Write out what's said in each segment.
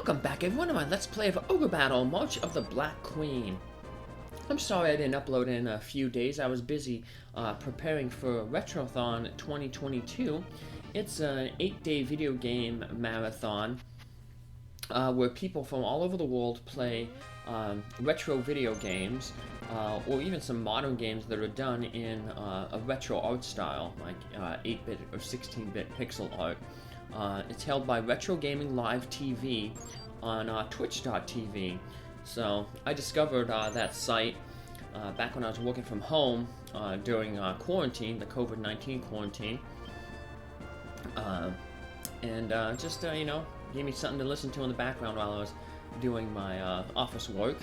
Welcome back everyone to my Let's Play of Ogre Battle, March of the Black Queen. I'm sorry I didn't upload in a few days. I was busy preparing for Retrothon 2022. It's an 8-day video game marathon where people from all over the world play retro video games or even some modern games that are done in a retro art style, like 8-bit or 16-bit pixel art. It's held by Retro Gaming Live TV on Twitch.tv. So I discovered that site back when I was working from home during quarantine, the COVID-19 quarantine, and just you know, gave me something to listen to in the background while I was doing my office work.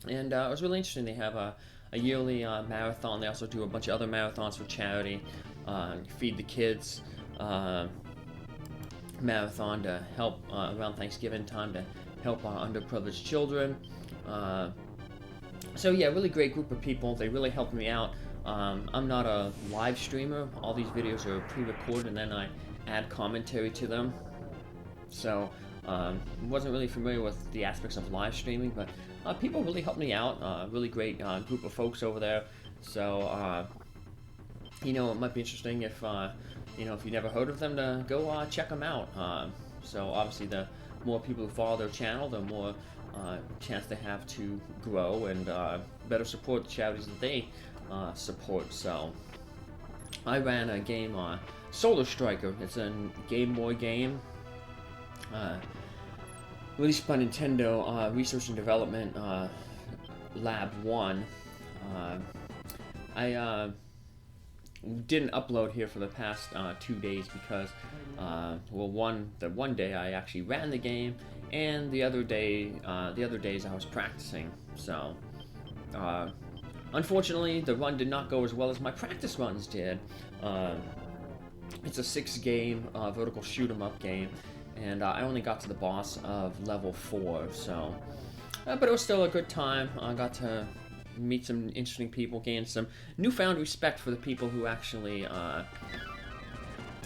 And it was really interesting. They have a yearly marathon. They also do a bunch of other marathons for charity, feed the kids. Marathon to help around Thanksgiving time to help underprivileged children. So yeah, really great group of people. They really helped me out. I'm not a live streamer. All these videos are pre-recorded and then I add commentary to them. So wasn't really familiar with the aspects of live streaming, but people really helped me out. Really great group of folks over there. So you know, it might be interesting if you know, if you never heard of them, to go check them out. So obviously the more people who follow their channel, the more chance they have to grow and better support the charities that they support. So I ran a game on Solar Striker. It's a Game Boy game released by Nintendo Research and Development Lab 1. I didn't upload here for the past 2 days because well, one day I actually ran the game, and the other days I was practicing. So unfortunately the run did not go as well as my practice runs did. It's a 6-game vertical shoot 'em up game, and I only got to the boss of level 4. So but it was still a good time. I got to meet some interesting people, gain some newfound respect for the people who actually,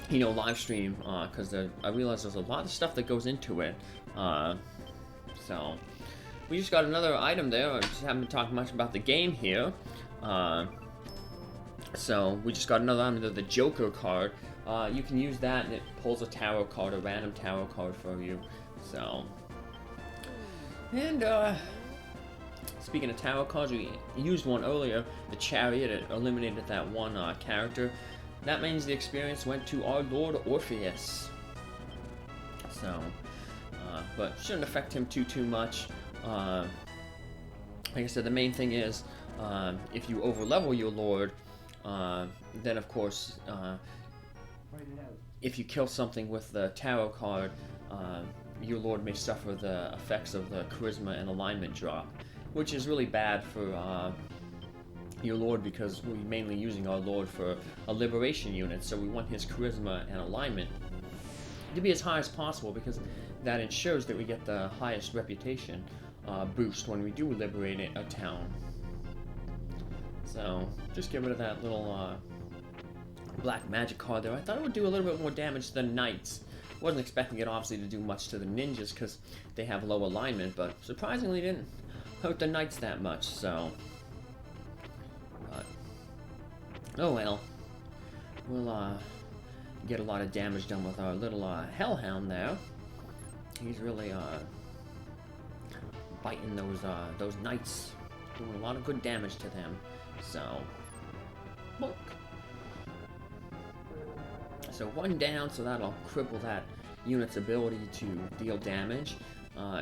you know, live stream, because I realize there's a lot of stuff that goes into it. So we just got another item there. I just haven't been talking much about the game here. So we just got another item, the Joker card. You can use that and it pulls a tarot card, a random tarot card for you. So, and speaking of tarot cards, we used one earlier, the Chariot. It eliminated that one character. That means the experience went to our Lord Orpheus. So, but shouldn't affect him too much. Like I said, the main thing is, if you overlevel your Lord, then of course, if you kill something with the tarot card, your Lord may suffer the effects of the charisma and alignment drop, which is really bad for your Lord, because we're mainly using our Lord for a liberation unit, so we want his charisma and alignment to be as high as possible, because that ensures that we get the highest reputation boost when we do liberate a town. So just get rid of that little black magic card there. I thought it would do a little bit more damage to the knights. Wasn't expecting it obviously to do much to the ninjas because they have low alignment, but surprisingly didn't hurt the knights that much. So but oh well, we'll get a lot of damage done with our little hellhound there. He's really biting those knights, doing a lot of good damage to them. So look, so one down, so that'll cripple that unit's ability to deal damage.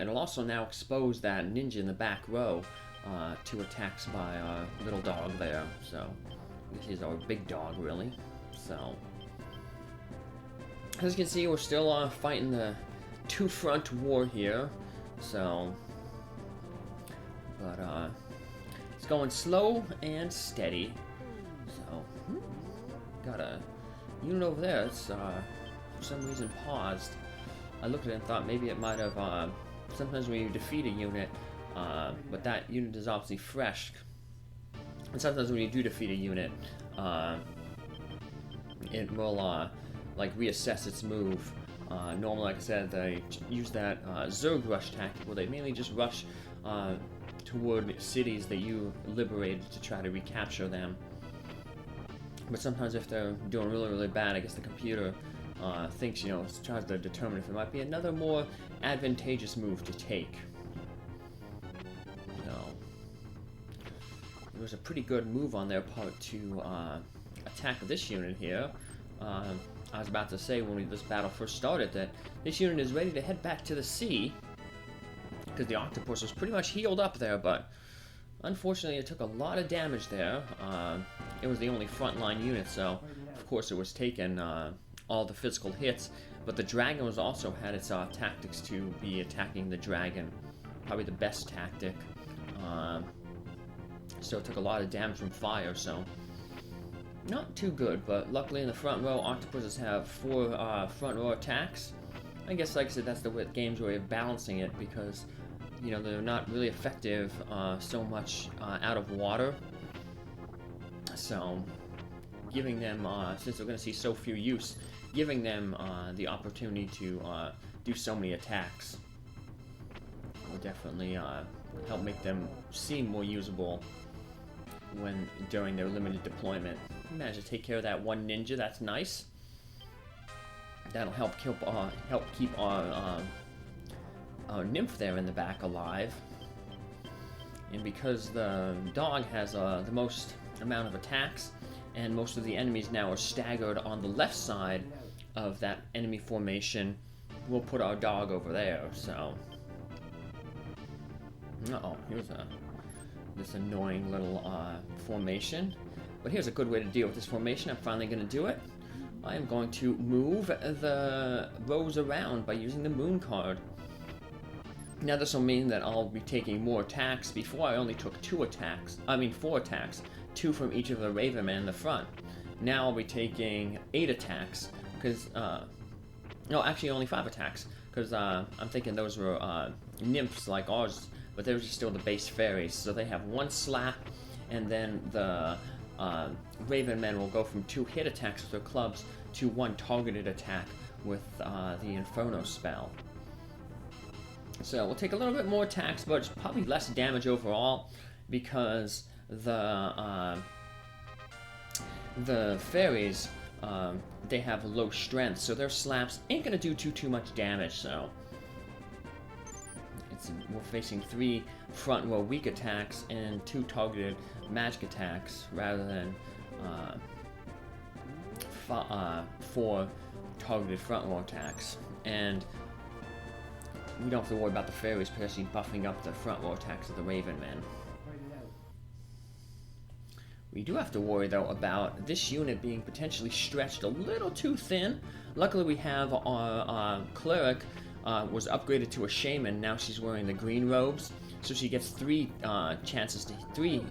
It'll also now expose that ninja in the back row to attacks by our little dog there, so which is our big dog, really. So as you can see, we're still fighting the two-front war here. So, but it's going slow and steady. So got a unit over there. It's for some reason paused. I looked at it and thought maybe it might have. Sometimes when you defeat a unit, but that unit is obviously fresh. And sometimes when you do defeat a unit, it will like reassess its move Normally, like I said, they use that Zerg rush tactic, where they mainly just rush toward cities that you liberated to try to recapture them. But sometimes if they're doing really, really bad, I guess the computer thinks, tries to determine if it might be another more advantageous move to take. So, it was a pretty good move on their part to attack this unit here. I was about to say when this battle first started that this unit is ready to head back to the sea, because the octopus was pretty much healed up there, but unfortunately it took a lot of damage there. It was the only frontline unit, so of course it was taking all the physical hits, but the dragon was also had its tactics to be attacking the dragon, probably the best tactic. So it took a lot of damage from fire, so not too good, but luckily in the front row, octopuses have 4 front row attacks. I guess, like I said, that's the game's way of balancing it, because they're not really effective so much out of water. So giving them, since they're going to see so few use, giving them the opportunity to do so many attacks will definitely help make them seem more usable during their limited deployment. Managed to take care of that one ninja. That's nice. That'll help keep our nymph there in the back alive. And because the dog has the most amount of attacks, and most of the enemies now are staggered on the left side of that enemy formation, we'll put our dog over there. So, here's this annoying little formation. But here's a good way to deal with this formation. I'm finally going to do it. I am going to move the rows around by using the moon card. Now this will mean that I'll be taking more attacks. Before I only took 4 attacks, 2 from each of the Raven men in the front. Now I'll be taking 8 attacks, because, no, actually only 5 attacks, because I'm thinking those were nymphs like ours, but they were just still the base fairies, so they have 1 slap, and then the Raven men will go from 2 hit attacks with their clubs to 1 targeted attack with the Inferno spell. So we'll take a little bit more attacks, but it's probably less damage overall, because the fairies, they have low strength, so their slaps ain't gonna do too much damage. So we're facing 3 front row weak attacks and 2 targeted magic attacks, rather than 4 targeted front row attacks. And we don't have to worry about the fairies potentially buffing up the front row attacks of the Raven men. We do have to worry, though, about this unit being potentially stretched a little too thin. Luckily, we have our cleric was upgraded to a shaman. Now she's wearing the green robes, so she gets 3 chances to 3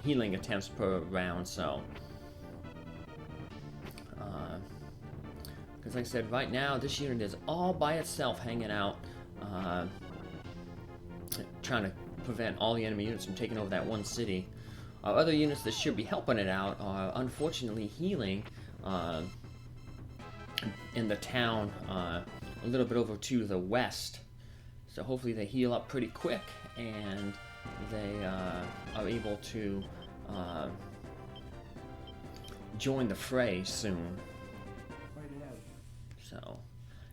healing attempts per round. So, because like I said, right now this unit is all by itself, hanging out, trying to prevent all the enemy units from taking over that one city. Our other units that should be helping it out are unfortunately healing in the town a little bit over to the west. So hopefully they heal up pretty quick and they are able to join the fray soon. So,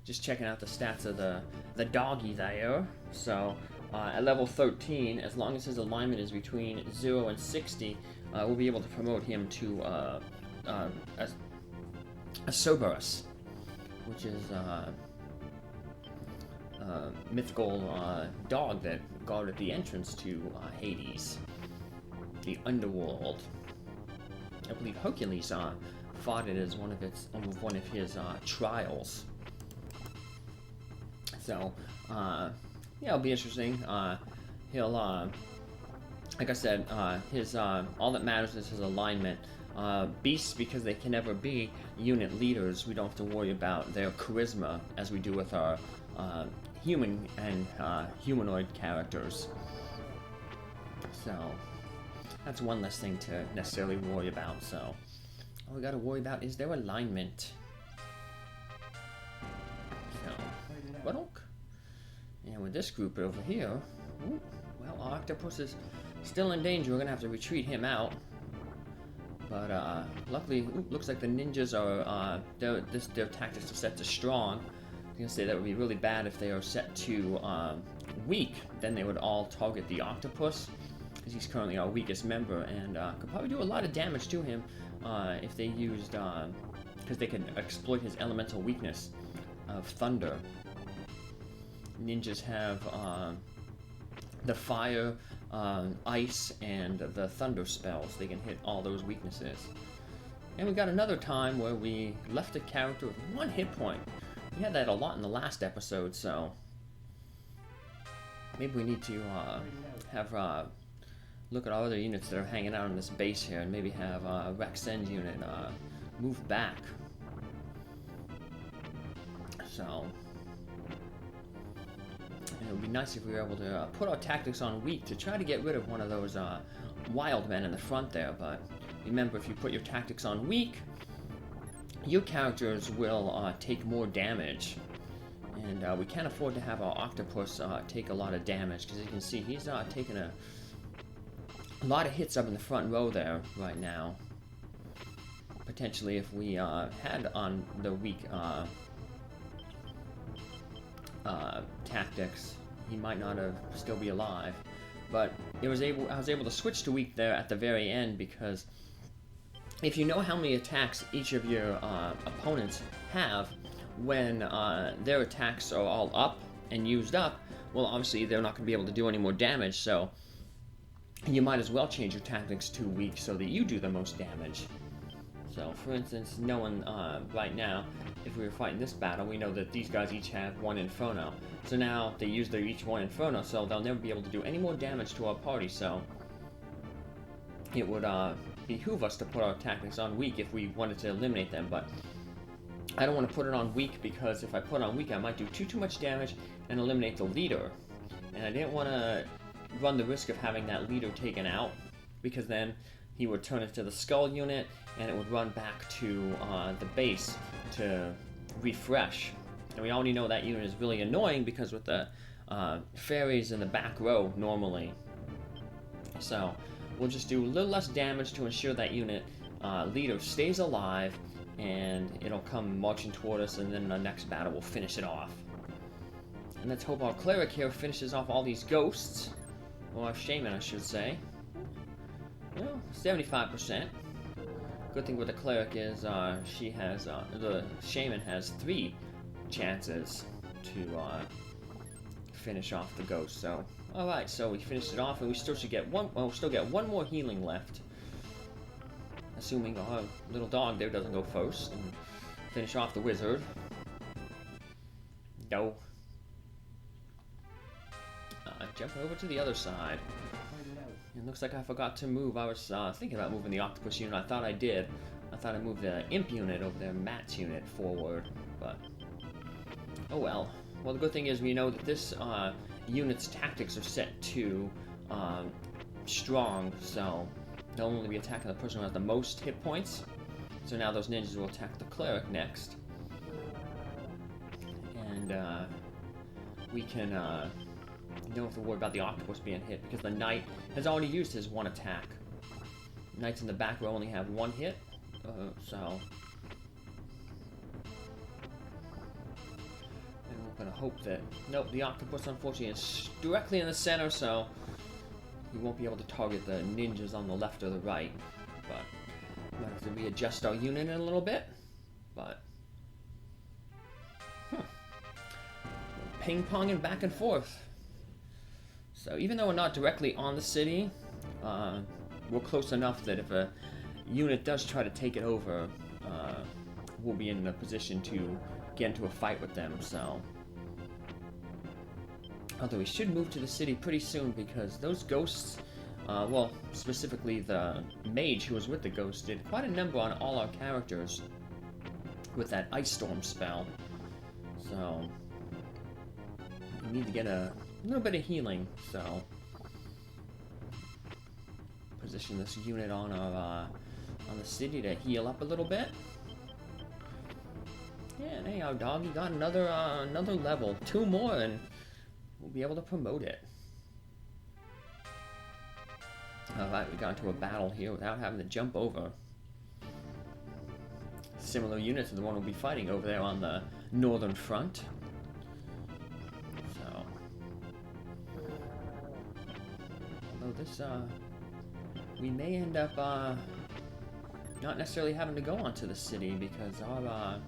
just checking out the stats of the doggy there. So, at level 13, as long as his alignment is between 0 and 60, we'll be able to promote him to a Cerberus, which is a mythical dog that guarded the entrance to Hades, the underworld. I believe Hercules fought it as one of his trials. So, yeah, it'll be interesting. He'll, like I said, all that matters is his alignment. Beasts, because they can never be unit leaders, we don't have to worry about their charisma as we do with our human and humanoid characters. So, that's one less thing to necessarily worry about. So, all we gotta worry about is their alignment. And with this group over here, ooh, well, our octopus is still in danger. We're gonna have to retreat him out. But luckily, looks like the ninjas are their tactics are set to strong. I was gonna say that would be really bad if they are set to weak. Then they would all target the octopus, because he's currently our weakest member, and could probably do a lot of damage to him if they used, because they could exploit his elemental weakness of thunder. Ninjas have the fire, ice, and the thunder spells. They can hit all those weaknesses. And we got another time where we left a character with 1 hit point. We had that a lot in the last episode, so maybe we need to have look at all other units that are hanging out on this base here, and maybe have Rexen's unit move back. So it would be nice if we were able to put our tactics on weak to try to get rid of one of those wild men in the front there. But remember, if you put your tactics on weak, your characters will take more damage. And we can't afford to have our octopus take a lot of damage, because you can see he's taking a lot of hits up in the front row there right now. Potentially, if we had on the weak tactics, he might not have still be alive. But I was able to switch to weak there at the very end, because if you know how many attacks each of your opponents have when their attacks are all up and used up, well, obviously they're not going to be able to do any more damage, so you might as well change your tactics to weak so that you do the most damage. So, for instance, knowing right now, if we were fighting this battle, we know that these guys each have 1 Inferno. So now they use their each 1 Inferno, so they'll never be able to do any more damage to our party, so it would behoove us to put our tactics on weak if we wanted to eliminate them, but I don't want to put it on weak, because if I put it on weak, I might do too much damage and eliminate the leader. And I didn't want to run the risk of having that leader taken out, because then he would turn into the skull unit, and it would run back to the base to refresh. And we already know that unit is really annoying, because with the fairies in the back row normally. So we'll just do a little less damage to ensure that unit leader stays alive, and it'll come marching toward us, and then in the next battle we'll finish it off. And let's hope our cleric here finishes off all these ghosts, or our shaman I should say. Well, 75%. Good thing with the cleric is she has the shaman has 3 chances to finish off the ghost. So, all right, so we finished it off, and we still should get we'll still get 1 more healing left, assuming our little dog there doesn't go first and finish off the wizard. No. Jumping over to the other side. It looks like I forgot to move. I was thinking about moving the octopus unit. I thought I did. I thought I moved the imp unit over there, Matt's unit, forward, but oh well. Well, the good thing is we know that this unit's tactics are set to strong, so they'll only be attacking the person who has the most hit points. So now those ninjas will attack the cleric next, and we can don't have to worry about the octopus being hit, because the knight has already used his 1 attack. Knights in the back row only have 1 hit, so and we're gonna hope that nope, the octopus unfortunately is directly in the center, so we won't be able to target the ninjas on the left or the right. But we might have to readjust our unit in a little bit. But ping-ponging back and forth. So even though we're not directly on the city, we're close enough that if a unit does try to take it over, we'll be in a position to get into a fight with them. So, although we should move to the city pretty soon, because those ghosts, well, specifically the mage who was with the ghost, did quite a number on all our characters with that ice storm spell. So we need to get a little bit of healing, so position this unit on our on the city to heal up a little bit. Yeah, and hey, our doggy got another level, 2 more, and we'll be able to promote it. Alright, we got into a battle here without having to jump over. Similar units to the one we'll be fighting over there on the northern front. So, although this, we may end up, not necessarily having to go onto the city because our,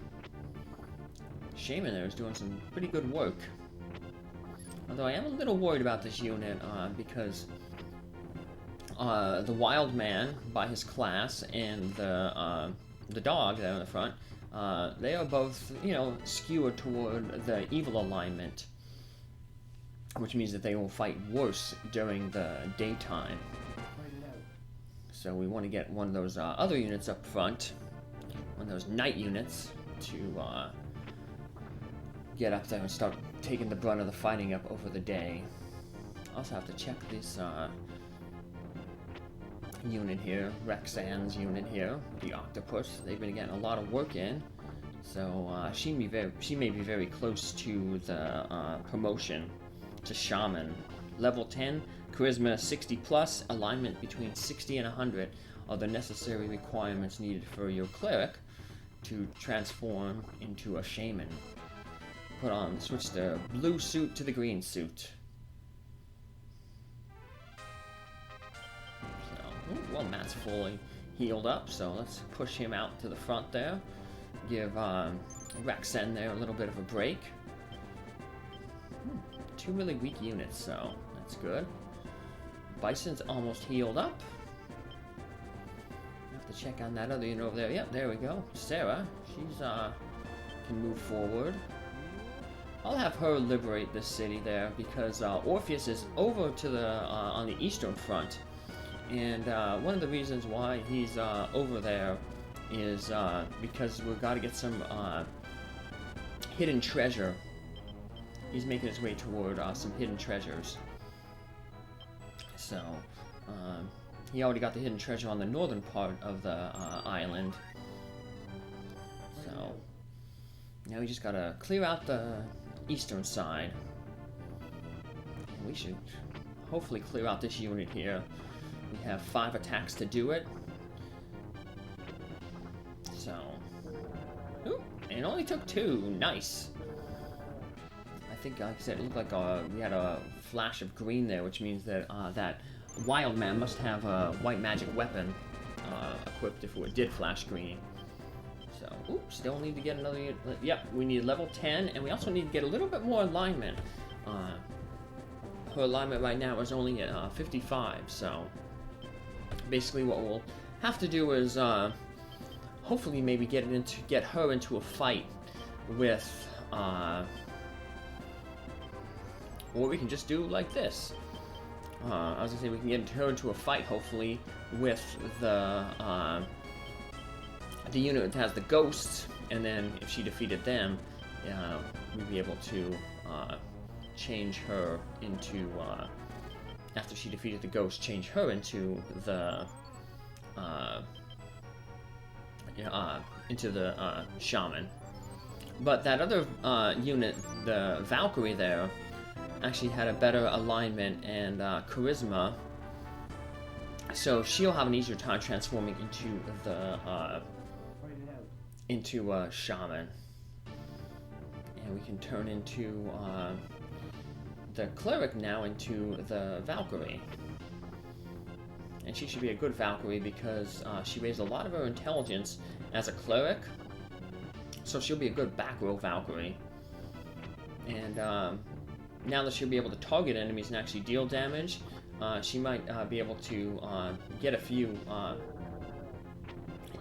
shaman there is doing some pretty good work. Although I am a little worried about this unit, because the wild man, by his class, and the dog there in the front, they are both, you know, skewered toward the evil alignment, which means that they will fight worse during the daytime. So we want to get one of those other units up front, one of those night units, to get up there and start taking the brunt of the fighting up over the day. Also have to check this unit here, Rexanne's unit here, the octopus. They've been getting a lot of work in, so she may be very close to the promotion to shaman. Level 10, charisma 60 plus, alignment between 60 and 100 are the necessary requirements needed for your cleric to transform into a shaman. Switch the blue suit to the green suit. Well, Matt's fully healed up, so let's push him out to the front there. Give Rexanne there a little bit of a break. Two really weak units, so that's good. Bison's almost healed up. Have to check on that other unit over there. Yep, there we go. Sarah, she's can move forward. I'll have her liberate this city there because Orpheus is over to the on the eastern front. And one of the reasons why he's over there is because we've got to get some hidden treasure. He's making his way toward some hidden treasures. So, he already got the hidden treasure on the northern part of the island. So, now we just got to clear out the eastern side. We should hopefully clear out this unit here. We have 5 attacks to do it. So, ooh, and it only took 2. Nice. I think, like I said, it looked like we had a flash of green there, which means that that wild man must have a white magic weapon equipped if it did flash green. So, ooh, still need to get another. Yep, we need level 10, and we also need to get a little bit more alignment. Her alignment right now is only at 55, so. Basically, what we'll have to do is hopefully maybe get her into a fight with, or we can just do like this. I was gonna say we can get her into a fight hopefully with the unit that has the ghosts, and then if she defeated them, we'd be able to change her into. After she defeated the ghost, change her into the shaman. But that other unit, the Valkyrie there, actually had a better alignment and charisma, so she'll have an easier time transforming into the shaman, and we can turn into the cleric now into the Valkyrie. And she should be a good Valkyrie because she raised a lot of her intelligence as a cleric, so she'll be a good back row Valkyrie. And now that she'll be able to target enemies and actually deal damage, she might be able to get a few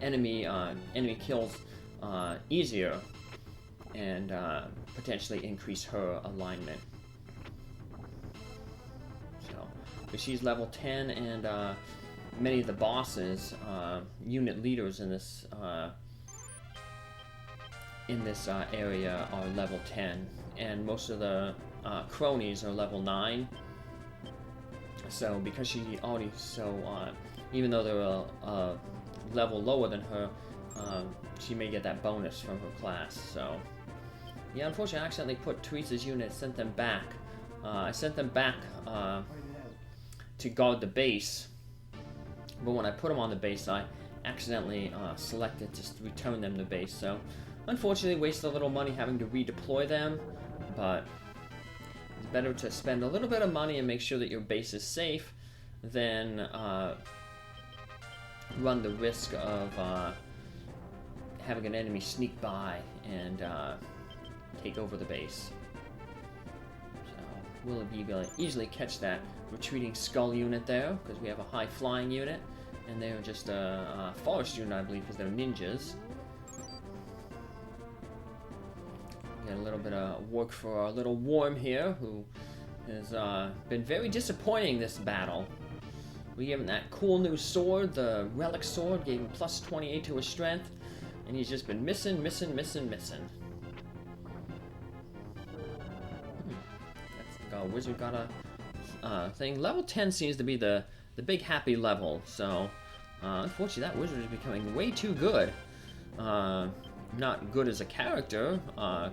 enemy kills easier, and potentially increase her alignment. But she's level 10, and many of the bosses, unit leaders in this area are level 10, and most of the cronies are level 9. So because she already even though they're a level lower than her, she may get that bonus from her class. So yeah, unfortunately, I accidentally put Teresa's unit, sent them back I sent them back to guard the base, but when I put them on the base, I accidentally selected to return them to base. So, unfortunately, wasted a little money having to redeploy them, but it's better to spend a little bit of money and make sure that your base is safe than run the risk of having an enemy sneak by and take over the base. So we'll be able to easily catch that retreating skull unit there, because we have a high flying unit, and they're just a forest unit, I believe, because they're ninjas. Got a little bit of work for our little worm here, who has been very disappointing this battle. We gave him that cool new sword, the relic sword, gave him plus 28 to his strength, and he's just been missing. That's the wizard got a thing. Level 10 seems to be the big happy level, so unfortunately that wizard is becoming way too good. Not good as a character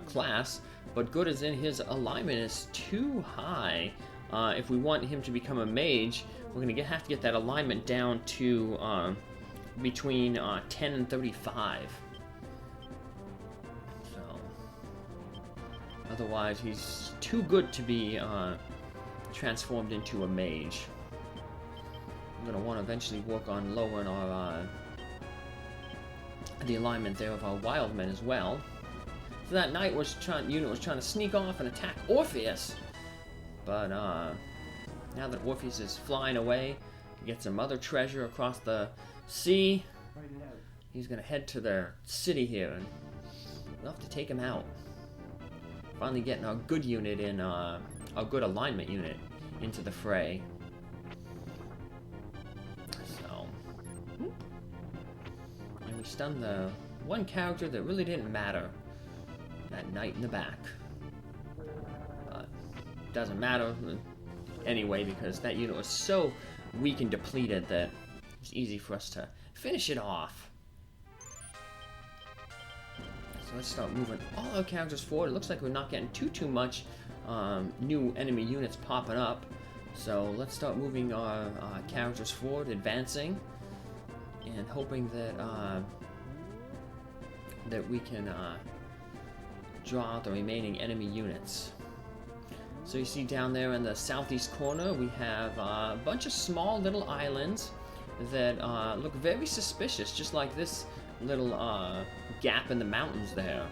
class, but good as in his alignment is too high. If we want him to become a mage, we're going to have to get that alignment down to between 10 and 35. So, otherwise he's too good to be transformed into a mage. I'm going to want to eventually work on lowering our the alignment there of our wild men as well. So that unit was trying to sneak off and attack Orpheus, but now that Orpheus is flying away to get some other treasure across the sea, he's gonna head to the city here, and we'll have to take him out. Finally getting our good unit in, our good alignment unit into the fray. So, and we stunned the one character that really didn't matter, that knight in the back. But doesn't matter anyway, because that unit was so weak and depleted that it was easy for us to finish it off. So let's start moving all our characters forward. It looks like we're not getting too much new enemy units popping up. So let's start moving our characters forward, advancing, and hoping that that we can draw out the remaining enemy units. So you see down there in the southeast corner, we have a bunch of small little islands that look very suspicious, just like this little gap in the mountains there.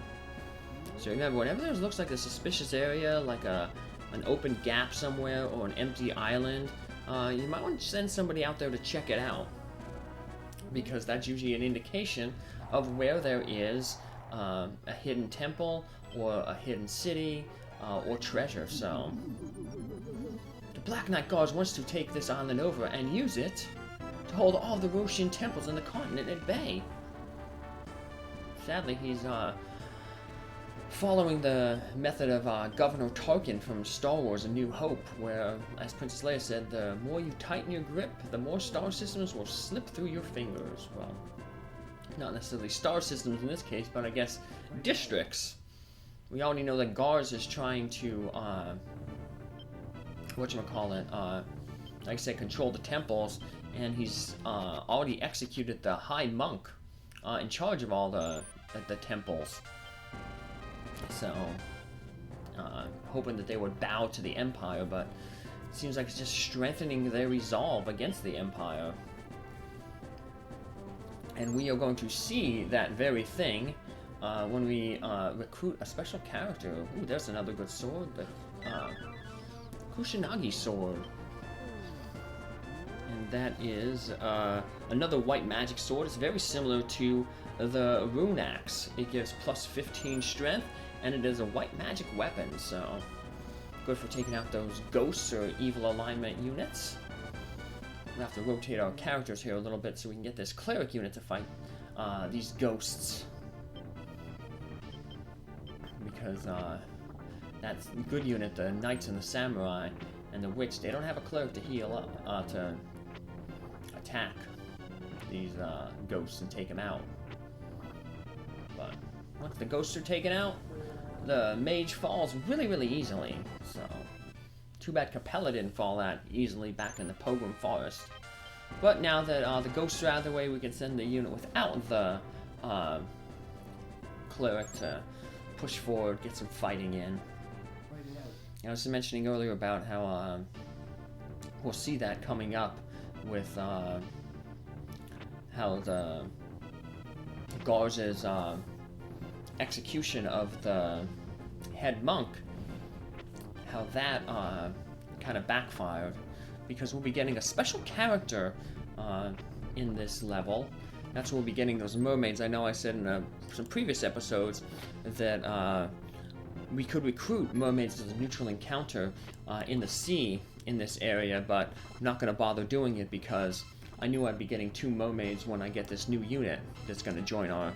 So remember, whenever there looks like a suspicious area, like an open gap somewhere or an empty island, you might want to send somebody out there to check it out, because that's usually an indication of where there is a hidden temple or a hidden city or treasure. So the Black Knight Guards wants to take this island over and use it to hold all the Roshan temples in the continent at bay. Sadly, he's following the method of Governor Tarkin from Star Wars: A New Hope, where, as Princess Leia said, the more you tighten your grip, the more star systems will slip through your fingers. Well, not necessarily star systems in this case, but I guess districts. We already know that Gares is trying to, like I said, control the temples, and he's already executed the High Monk in charge of all the temples. So, hoping that they would bow to the Empire, but it seems like it's just strengthening their resolve against the Empire. And we are going to see that very thing when we recruit a special character. Ooh, there's another good sword, the Kusanagi sword. And that is another white magic sword. It's very similar to the Rune Axe. It gives plus 15 strength, and it is a white magic weapon, so good for taking out those ghosts or evil alignment units. We'll have to rotate our characters here a little bit so we can get this cleric unit to fight these ghosts. Because that's a good unit, the knights and the samurai and the witch, they don't have a cleric to heal up, to attack these ghosts and take them out. But once the ghosts are taken out, the mage falls really easily. So Too bad Capella didn't fall that easily back in the Pilgrim Forest. But now that the ghosts are out of the way, we can send the unit without the cleric to push forward, get some fighting in. I was mentioning earlier about how we'll see that coming up with how the Gares' execution of the head monk, how that kind of backfired, because we'll be getting a special character in this level. That's where we'll be getting those mermaids. I know I said in some previous episodes that we could recruit mermaids as a neutral encounter in the sea in this area, but I'm not going to bother doing it because I knew I'd be getting 2 mermaids when I get this new unit that's going to join our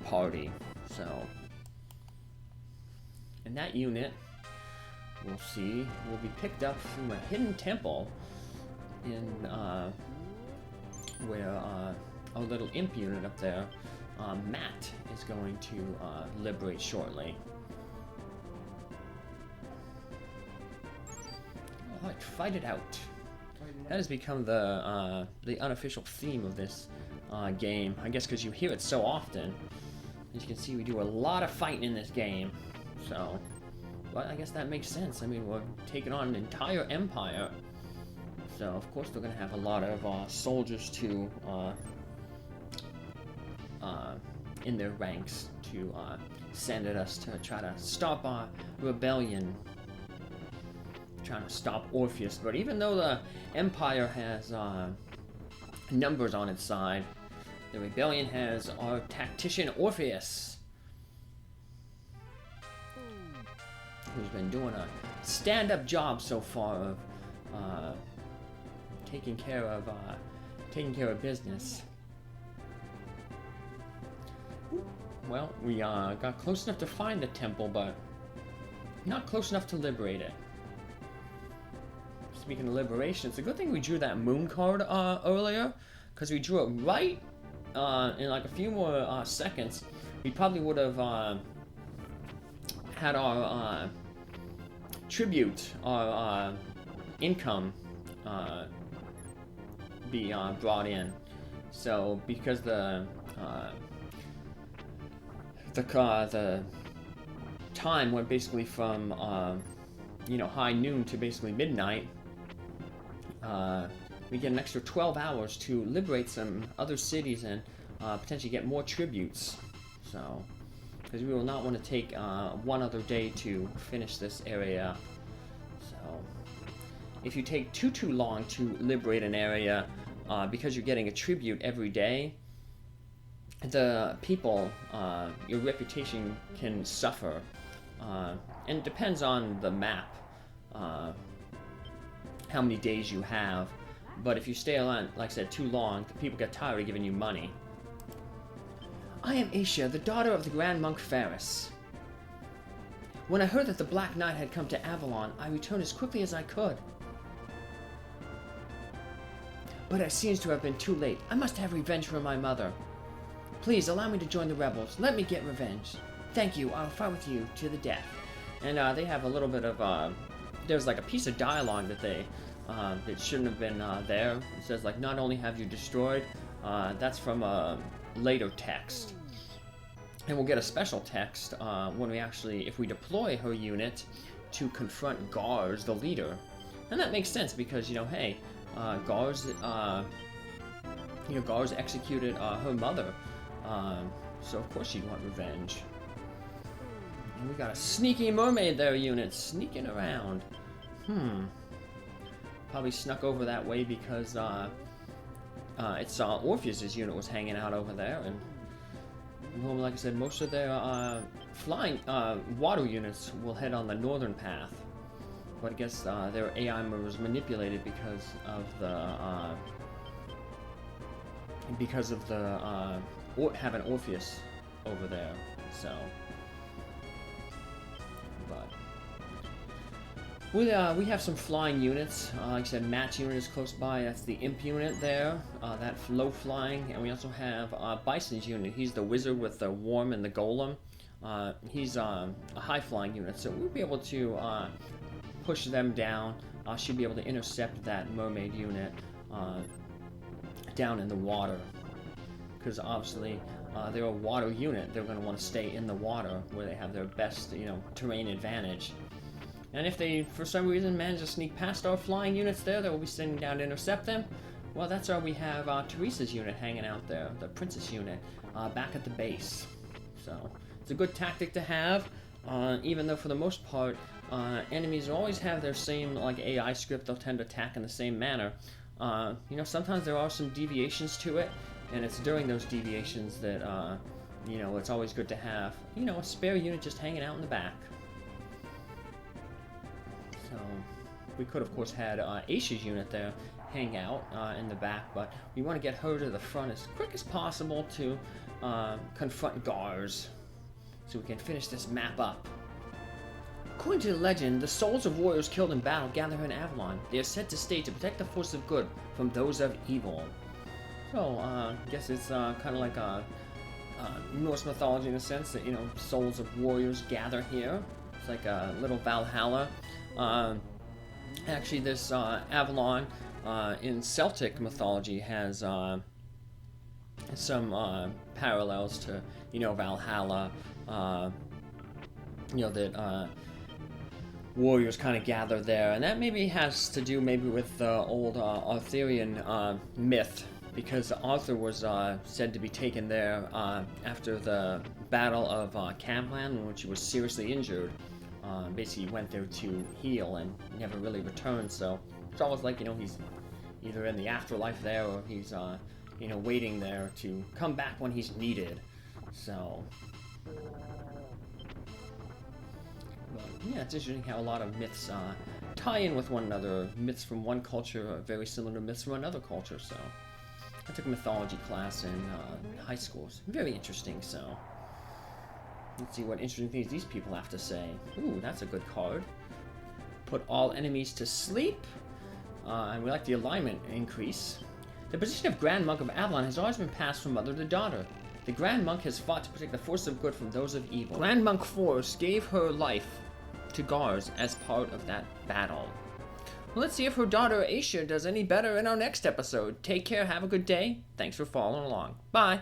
party. So, and that unit, we'll see, will be picked up from a hidden temple in where our little imp unit up there, Matt, is going to liberate shortly. Alright, fight it out. That has become the unofficial theme of this game. I guess because you hear it so often. As you can see, we do a lot of fighting in this game. So, well, I guess that makes sense. I mean, we're taking on an entire empire. So, of course, we're going to have a lot of soldiers to in their ranks to send at us to try to stop our rebellion. Trying to stop Orpheus. But even though the Empire has numbers on its side, the rebellion has our tactician Orpheus, who's been doing a stand-up job so far of taking care of business. Well, we got close enough to find the temple, but not close enough to liberate it. Speaking of liberation, it's a good thing we drew that moon card earlier, because we drew it right in like a few more seconds. We probably would have had our tribute, our income be brought in. So because the time went basically from high noon to basically midnight. We get an extra 12 hours to liberate some other cities and potentially get more tributes. So, because we will not want to take one other day to finish this area up. So, if you take too long to liberate an area, because you're getting a tribute every day, the people, your reputation can suffer. And it depends on the map. How many days you have, but if you stay on, like I said, too long, the people get tired of giving you money. I am Asia, the daughter of the Grand Monk Ferris. When I heard that the Black Knight had come to Avalon, I returned as quickly as I could. But it seems to have been too late. I must have revenge for my mother. Please allow me to join the rebels. Let me get revenge. Thank you. I'll fight with you to the death. And they have a little bit of there's like a piece of dialogue that they that shouldn't have been there. It says like, not only have you destroyed, that's from a later text. And we'll get a special text when we actually, if we deploy her unit to confront Gares, the leader. And that makes sense because, hey, Gares, Gares executed her mother. So of course she'd want revenge. And we got a sneaky mermaid there unit sneaking around. Probably snuck over that way because it's Orpheus's unit was hanging out over there, and well, like I said, most of their flying water units will head on the northern path. But I guess their AI was manipulated because of the having Orpheus over there. So, but we have some flying units. Like I said, Matt's unit is close by. That's the Imp unit there. That low flying, and we also have Bison's unit. He's the wizard with the worm and the golem. He's a high flying unit, so we'll be able to push them down, should be able to intercept that mermaid unit down in the water. Because obviously, they're a water unit. They're going to want to stay in the water where they have their best, terrain advantage. And if they, for some reason, manage to sneak past our flying units there that will be sending down to intercept them, well, that's why we have Teresa's unit hanging out there, the princess unit, back at the base. So, it's a good tactic to have, even though for the most part, enemies always have their same, AI script. They'll tend to attack in the same manner. Sometimes there are some deviations to it, and it's during those deviations that, it's always good to have, a spare unit just hanging out in the back. So, we could, of course, had Aisha's unit there hang out in the back, but we want to get her to the front as quick as possible to confront Gares, so we can finish this map up. According to the legend, the souls of warriors killed in battle gather in Avalon. They are set to stay to protect the forces of good from those of evil. So, I guess it's kind of like Norse mythology in a sense that, souls of warriors gather here. It's like a little Valhalla. Actually, this Avalon in Celtic mythology has some parallels to, Valhalla. That warriors kind of gather there, and that maybe has to do with the old Arthurian myth, because Arthur was said to be taken there after the Battle of Camlan, in which he was seriously injured. Basically, he went there to heal and never really returned, so it's almost like, he's either in the afterlife there, or he's, waiting there to come back when he's needed. So, but, yeah, it's interesting how a lot of myths tie in with one another. Myths from one culture are very similar to myths from another culture, so. I took a mythology class in high school. It's very interesting, so. Let's see what interesting things these people have to say. Ooh, that's a good card. Put all enemies to sleep. And we like the alignment increase. The position of Grand Monk of Avalon has always been passed from mother to daughter. The Grand Monk has fought to protect the forces of good from those of evil. Grand Monk Force gave her life to Gares as part of that battle. Well, let's see if her daughter Aisha does any better in our next episode. Take care, have a good day. Thanks for following along. Bye!